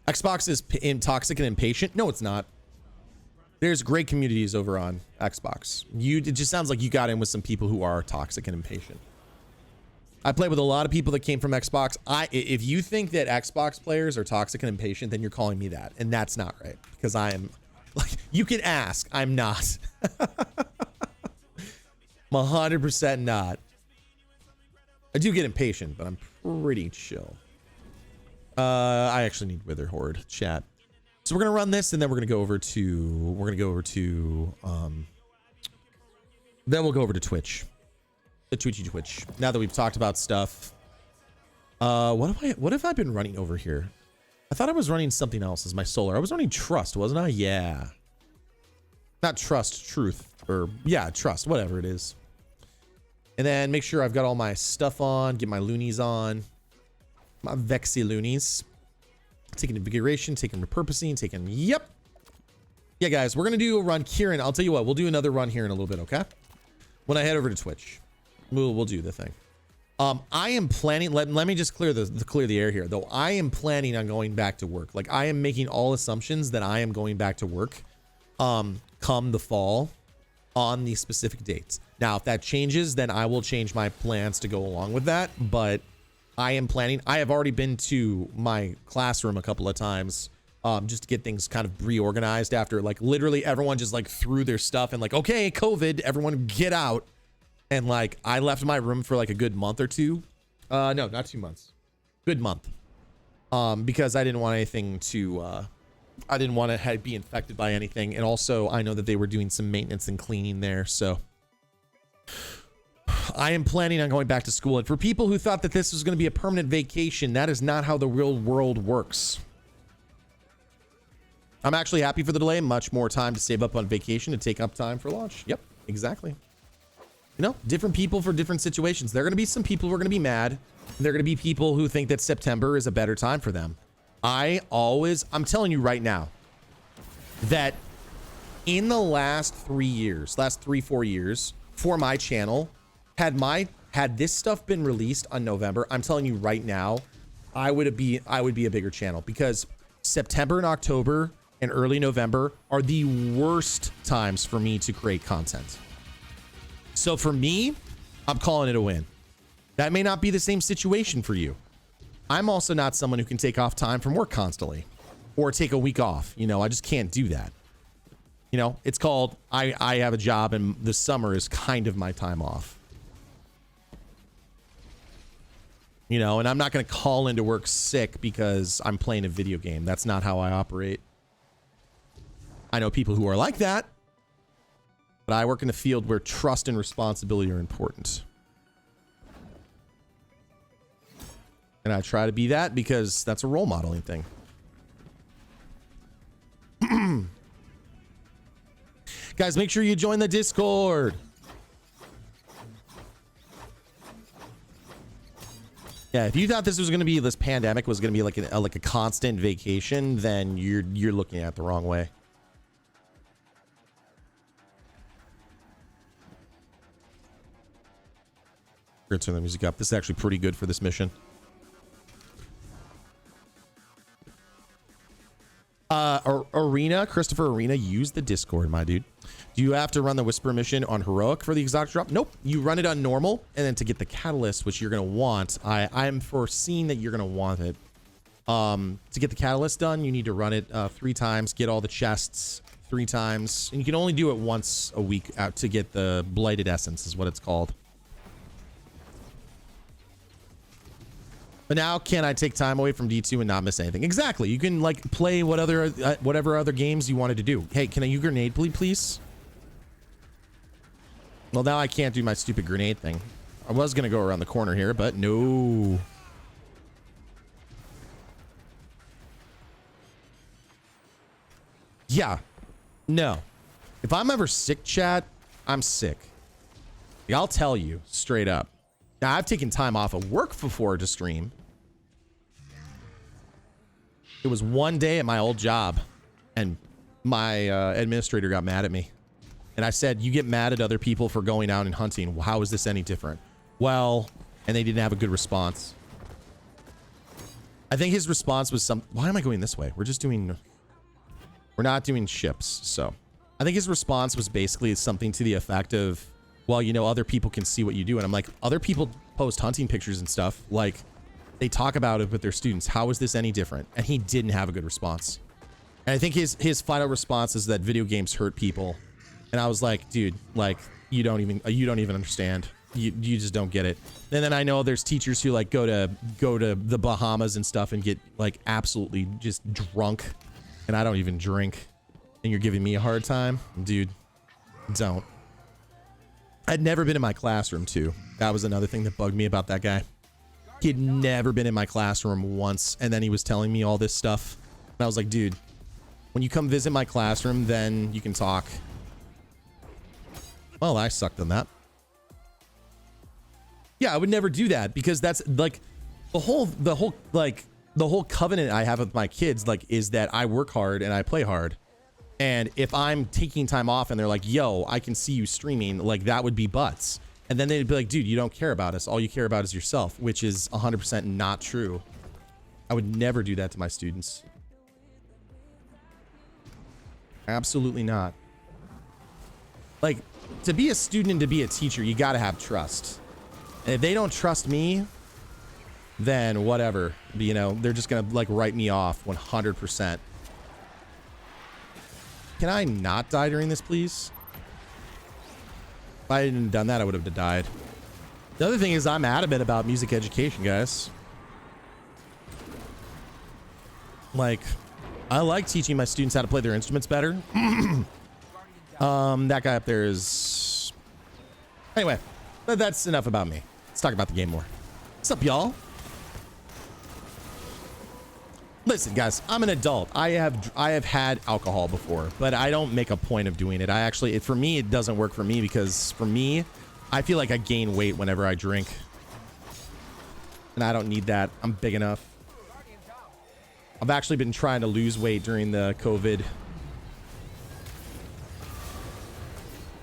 Xbox is toxic and impatient. No, it's not. There's great communities over on Xbox. It just sounds like you got in with some people who are toxic and impatient. I play with a lot of people that came from Xbox. If you think that Xbox players are toxic and impatient, then you're calling me that, and that's not right, because I am. Like, you can ask. I'm not. I'm 100% not. I do get impatient, but I'm pretty chill. I actually need Wither Horde chat. So we're gonna run this, and then we're gonna go over to then we'll go over to Twitch, the Twitch. Now that we've talked about stuff, what have I been running over here? I thought I was running something else as my solar. I was running Trust, wasn't I? Yeah, not Trust, Truth, or yeah, Trust, whatever it is. And then make sure I've got all my stuff on. Get my loonies on, my Vexy loonies. Taking invigoration, taking repurposing, yep. Yeah, guys, we're gonna do a run. Kieran, I'll tell you what, we'll do another run here in a little bit, okay? When I head over to Twitch, we'll do the thing. I am planning. Let me just clear the air here, though. I am planning on going back to work. Like, I am making all assumptions that I am going back to work, come the fall, on these specific dates. Now, if that changes, then I will change my plans to go along with that. But I am planning. I have already been to my classroom a couple of times, just to get things kind of reorganized after, like, literally everyone just like threw their stuff and like, okay, COVID, everyone get out. And like, I left my room for like a good month or two. No, not 2 months. Good month. Because I didn't want anything to, I didn't want to be infected by anything. And also I know that they were doing some maintenance and cleaning there. So I am planning on going back to school. And for people who thought that this was going to be a permanent vacation, that is not how the real world works. I'm actually happy for the delay. Much more time to save up on vacation to take up time for launch. Yep, exactly. You know, different people for different situations. There are going to be some people who are going to be mad. There are going to be people who think that September is a better time for them. I'm telling you right now, that in the last 4 years for my channel, had this stuff been released on November, I'm telling you right now, I would be a bigger channel, because September and October and early November are the worst times for me to create content. So for me, I'm calling it a win. That may not be the same situation for you. I'm also not someone who can take off time from work constantly or take a week off. You know, I just can't do that. You know, it's called, I have a job and the summer is kind of my time off. You know, and I'm not going to call into work sick because I'm playing a video game. That's not how I operate. I know people who are like that, but I work in a field where trust and responsibility are important. And I try to be that because that's a role modeling thing. Guys, make sure you join the Discord. Yeah, if you thought this was going to be, this pandemic was going to be like a constant vacation, then you're looking at it the wrong way. We're going to turn the music up. This is actually pretty good for this mission. Christopher Arena, use the Discord, my dude. Do you have to run the Whisper mission on Heroic for the exotic drop? Nope. You run it on normal, and then to get the catalyst, which you're going to want, I'm foreseeing that you're going to want it. To get the catalyst done, you need to run it 3 times, get all the chests 3 times, and you can only do it once a week out to get the Blighted Essence, is what it's called. But now, can I take time away from D2 and not miss anything? Exactly. You can like play whatever other games you wanted to do. Hey, can I use grenade, please? Well, now I can't do my stupid grenade thing. I was gonna go around the corner here, but no. Yeah, no. If I'm ever sick, chat, I'm sick. I'll tell you straight up. Now, I've taken time off of work before to stream. It was one day at my old job, and my administrator got mad at me. And I said, you get mad at other people for going out and hunting. Well, how is this any different? Well, and they didn't have a good response. I think his response was why am I going this way? We're not doing ships, so. I think his response was basically something to the effect of, well, you know, other people can see what you do. And I'm like, other people post hunting pictures and stuff. Like, they talk about it with their students. How is this any different? And he didn't have a good response. And I think his final response is that video games hurt people. And I was like, dude, like, you don't even understand. You just don't get it. And then I know there's teachers who like go to the Bahamas and stuff and get like absolutely just drunk. And I don't even drink. And you're giving me a hard time? Dude, don't. I'd never been in my classroom, too. That was another thing that bugged me about that guy. He'd never been in my classroom once, and then he was telling me all this stuff. And I was like, dude, when you come visit my classroom, then you can talk. Well, I sucked on that. Yeah, I would never do that because that's like the whole covenant I have with my kids, like, is that I work hard and I play hard. And if I'm taking time off and they're like, yo, I can see you streaming, like that would be butts. And then they'd be like, dude, you don't care about us. All you care about is yourself, which is 100% not true. I would never do that to my students. Absolutely not. Like, to be a student and to be a teacher, you got to have trust. And if they don't trust me, then whatever, you know, they're just going to like write me off 100%. Can I not die during this, please? If I hadn't done that, I would have died. The other thing is I'm adamant about music education, guys. Like, I like teaching my students how to play their instruments better. That guy up there is... Anyway, that's enough about me. Let's talk about the game more. What's up, y'all? Listen, guys, I'm an adult. I have had alcohol before, but I don't make a point of doing it. For me, it doesn't work for me because for me, I feel like I gain weight whenever I drink. And I don't need that. I'm big enough. I've actually been trying to lose weight during the COVID.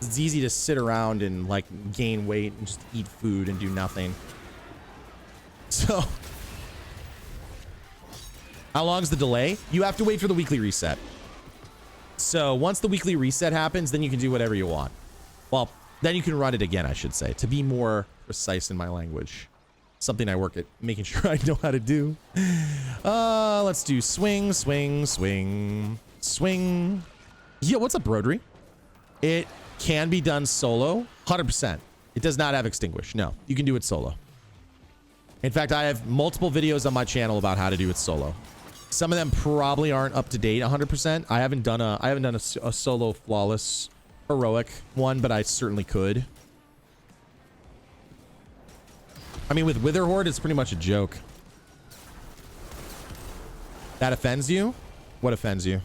It's easy to sit around and like gain weight and just eat food and do nothing. So... How long's the delay? You have to wait for the weekly reset. So once the weekly reset happens, then you can do whatever you want. Well, Then you can run it again, I should say, to be more precise in my language. Something I work at making sure I know how to do. Let's do swing, swing, swing, swing. Yeah, what's up, Brodry? It can be done solo, 100%. It does not have extinguish. No, you can do it solo. In fact, I have multiple videos on my channel about how to do it solo. Some of them probably aren't up to date 100%. I haven't done a solo flawless heroic one, but I certainly could. I mean, with Wither Horde, it's pretty much a joke. That offends you? What offends you?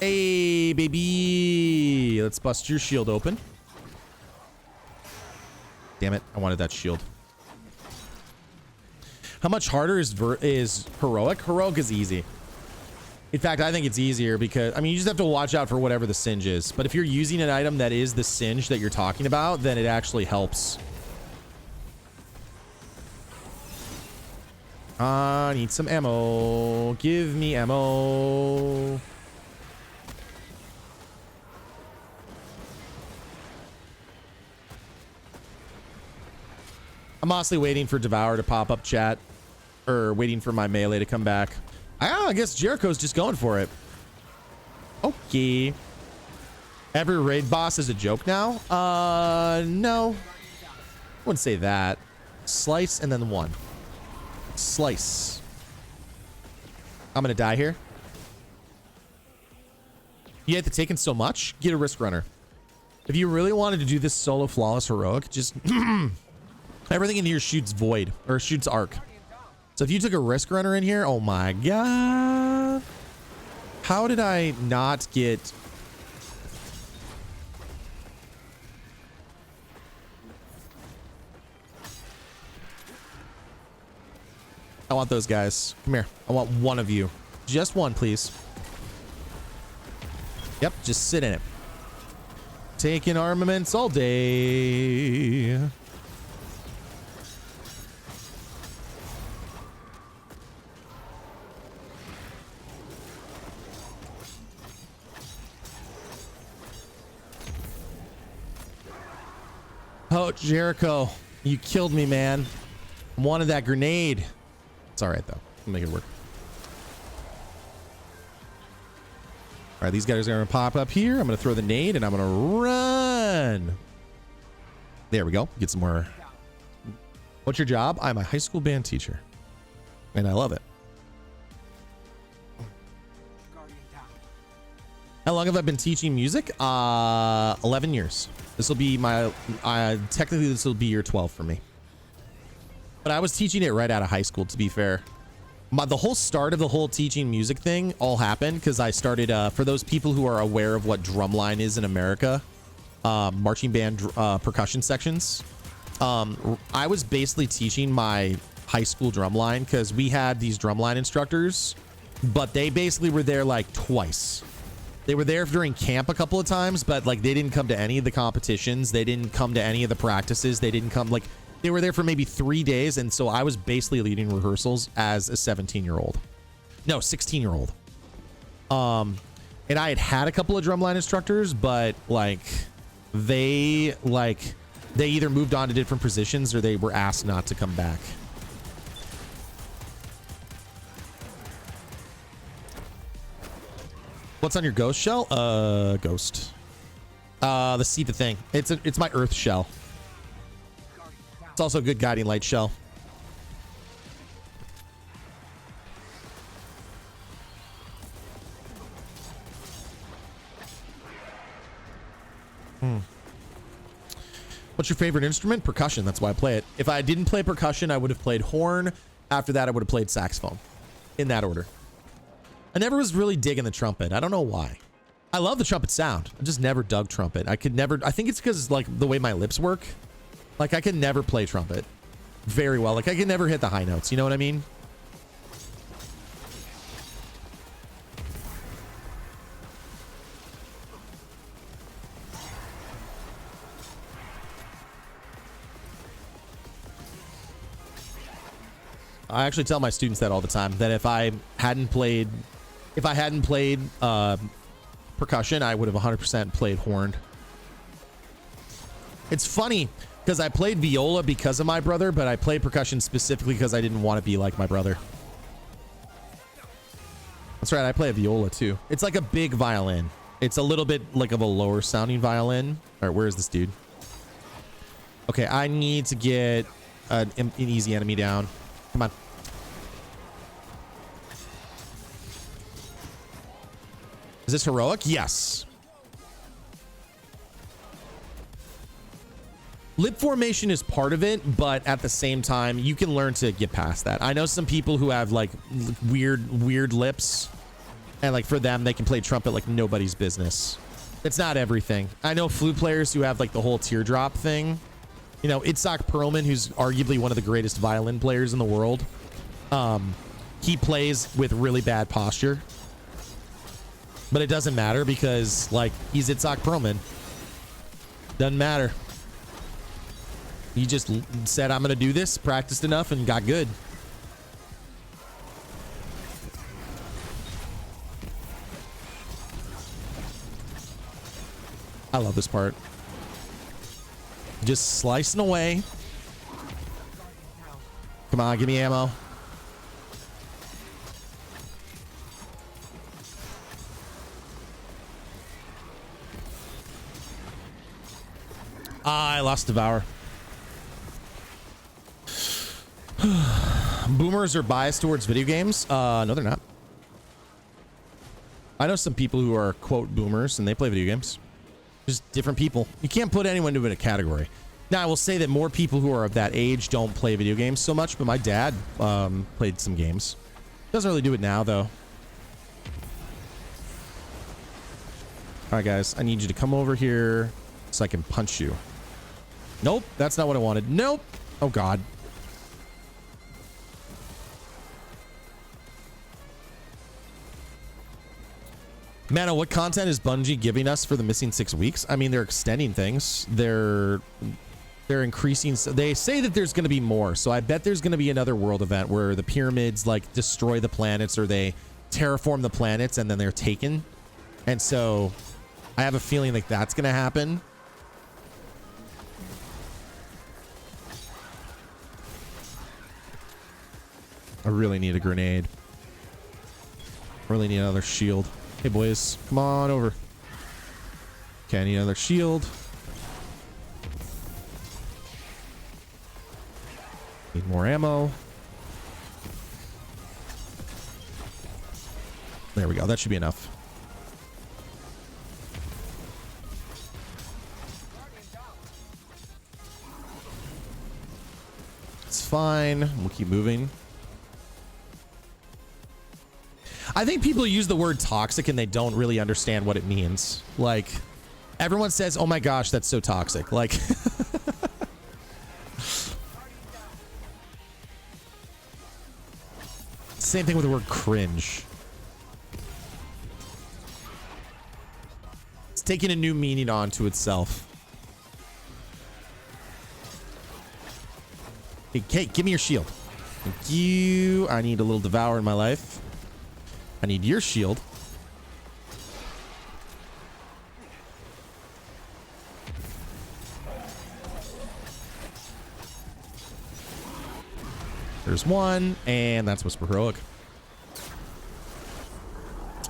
Hey, baby. Let's bust your shield open. Damn it. I wanted that shield. How much harder is heroic? Heroic is easy. In fact, I think it's easier because, I mean, you just have to watch out for whatever the singe is. But if you're using an item that is the singe that you're talking about, then it actually helps. I need some ammo. Give me ammo. I'm honestly waiting for Devour to pop up, chat. Or waiting for my melee to come back. I guess Jericho's just going for it. Okay. Every raid boss is a joke now? No. I wouldn't say that. Slice and then one. Slice. I'm gonna die here. You have to take in so much? Get a risk runner. If you really wanted to do this solo flawless heroic, just everything in here shoots void or shoots arc. So if you took a risk runner in here, oh my god. How did I not get... I want those guys. Come here. I want one of you. Just one, please. Yep, just sit in it. Taking armaments all day. Oh, Jericho, you killed me, man. I wanted that grenade. It's all right, though. We'll make it work. All right, these guys are going to pop up here. I'm going to throw the nade, and I'm going to run. There we go. Get some more. What's your job? I'm a high school band teacher, and I love it. How long have I been teaching music? 11 years. This will be my, technically this will be year 12 for me. But I was teaching it right out of high school, to be fair. The whole start of the whole teaching music thing all happened because I started, for those people who are aware of what drumline is in America, marching band percussion sections. I was basically teaching my high school drumline because we had these drumline instructors, but they basically were there like twice. They were there during camp a couple of times, but like they didn't come to any of the competitions. They didn't come to any of the practices. They didn't come, like they were there for maybe 3 days. And so I was basically leading rehearsals as a 17-year-old. No, 16-year-old. And I had a couple of drumline instructors, but like they either moved on to different positions or they were asked not to come back. What's on your ghost shell? Ghost. Let's see the thing. It's my earth shell. It's also a good guiding light shell. What's your favorite instrument? Percussion. That's why I play it. If I didn't play percussion, I would have played horn. After that, I would have played saxophone. In that order. I never was really digging the trumpet. I don't know why. I love the trumpet sound. I just never dug trumpet. I think it's because like the way my lips work. Like I could never play trumpet very well. Like I could never hit the high notes. You know what I mean? I actually tell my students that all the time, that if I hadn't played percussion, I would have 100% played horned. It's funny because I played viola because of my brother, but I played percussion specifically because I didn't want to be like my brother. That's right, I play a viola too. It's like a big violin. It's a little bit like of a lower sounding violin. All right, where is this dude? Okay, I need to get an easy enemy down. Come on. Is this heroic? Yes. Lip formation is part of it, but at the same time, you can learn to get past that. I know some people who have like weird lips, and like for them, they can play trumpet like nobody's business. It's not everything. I know flute players who have like the whole teardrop thing. You know, Itzhak Perlman, who's arguably one of the greatest violin players in the world. He plays with really bad posture. But it doesn't matter because, like, he's Itzhak Perlman. Doesn't matter. He just said, I'm going to do this, practiced enough, and got good. I love this part. Just slicing away. Come on, give me ammo. I lost Devour. Boomers are biased towards video games? No, they're not. I know some people who are, quote, boomers, and they play video games. Just different people. You can't put anyone into a category. Now, I will say that more people who are of that age don't play video games so much, but my dad played some games. Doesn't really do it now, though. All right, guys, I need you to come over here so I can punch you. Nope, that's not what I wanted. Nope. Oh, God. Mano, what content is Bungie giving us for the missing 6 weeks? I mean, they're extending things. They're increasing. They say that there's going to be more. So I bet there's going to be another world event where the pyramids like destroy the planets or they terraform the planets and then they're taken. And so I have a feeling like that's going to happen. I really need a grenade. Really need another shield. Hey, boys, come on over. Okay, I need another shield. Need more ammo. There we go. That should be enough. It's fine. We'll keep moving. I think people use the word toxic and they don't really understand what it means. Like, everyone says, oh my gosh, that's so toxic. Like, same thing with the word cringe. It's taking a new meaning onto itself. Hey, Kate, give me your shield. Thank you. I need a little devour in my life. I need your shield. There's one, and that's Whisper Heroic.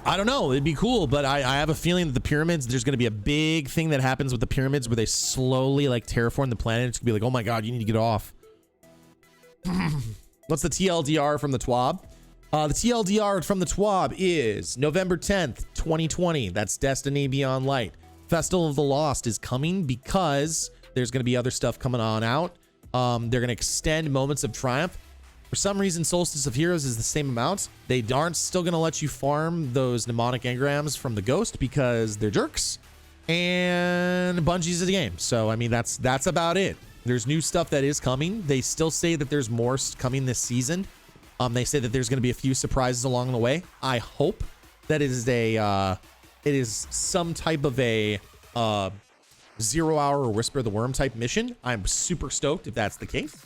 I don't know. It'd be cool, but I have a feeling that the pyramids, there's going to be a big thing that happens with the pyramids where they slowly like terraform the planet. It's going to be like, oh my God, you need to get off. What's the TLDR from the TWAB? The TLDR from the TWAB is November 10th, 2020. That's Destiny Beyond Light. Festival of the Lost is coming because there's going to be other stuff coming on out. They're going to extend Moments of Triumph. For some reason, Solstice of Heroes is the same amount. They aren't still going to let you farm those mnemonic engrams from the Ghost because they're jerks. And Bungie's the game. So, I mean, that's about it. There's new stuff that is coming. They still say that there's more coming this season. They say that there's going to be a few surprises along the way. I hope that it is some type of a 0 hour or Whisper of the Worm type mission. I'm super stoked if that's the case.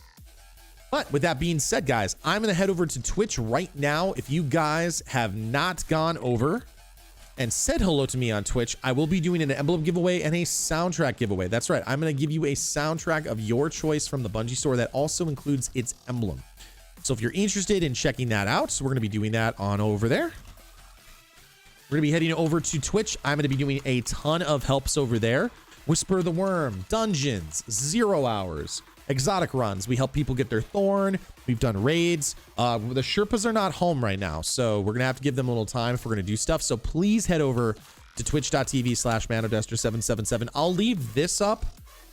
But with that being said, guys, I'm going to head over to Twitch right now. If you guys have not gone over and said hello to me on Twitch, I will be doing an emblem giveaway and a soundtrack giveaway. That's right. I'm going to give you a soundtrack of your choice from the Bungie store that also includes its emblem. So if you're interested in checking that out, we're going to be doing that on over there. We're going to be heading over to Twitch. I'm going to be doing a ton of helps over there. Whisper the Worm, Dungeons, 0 Hours, Exotic Runs. We help people get their Thorn. We've done raids. The Sherpas are not home right now, so we're going to have to give them a little time if we're going to do stuff. So please head over to twitch.tv/manodester777. I'll leave this up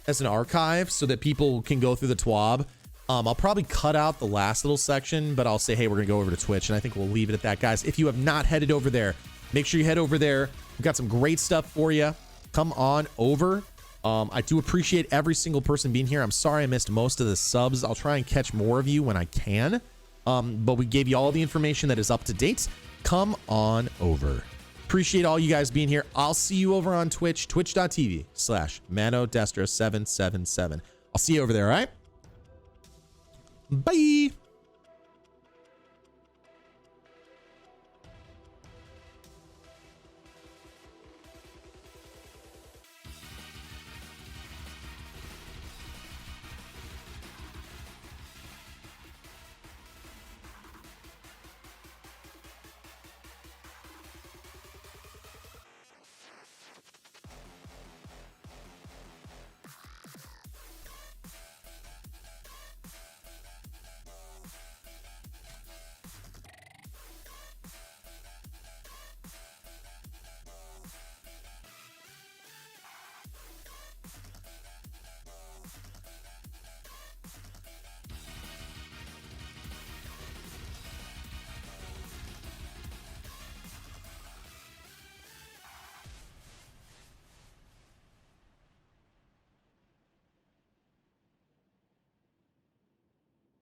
as an archive so that people can go through the TWAB. I'll probably cut out the last little section, but I'll say, hey, we're going to go over to Twitch, and I think we'll leave it at that, guys. If you have not headed over there, make sure you head over there. We've got some great stuff for you. Come on over. I do appreciate every single person being here. I'm sorry I missed most of the subs. I'll try and catch more of you when I can. But we gave you all the information that is up to date. Come on over. Appreciate all you guys being here. I'll see you over on Twitch, twitch.tv/manodester777. I'll see you over there, all right? Bye.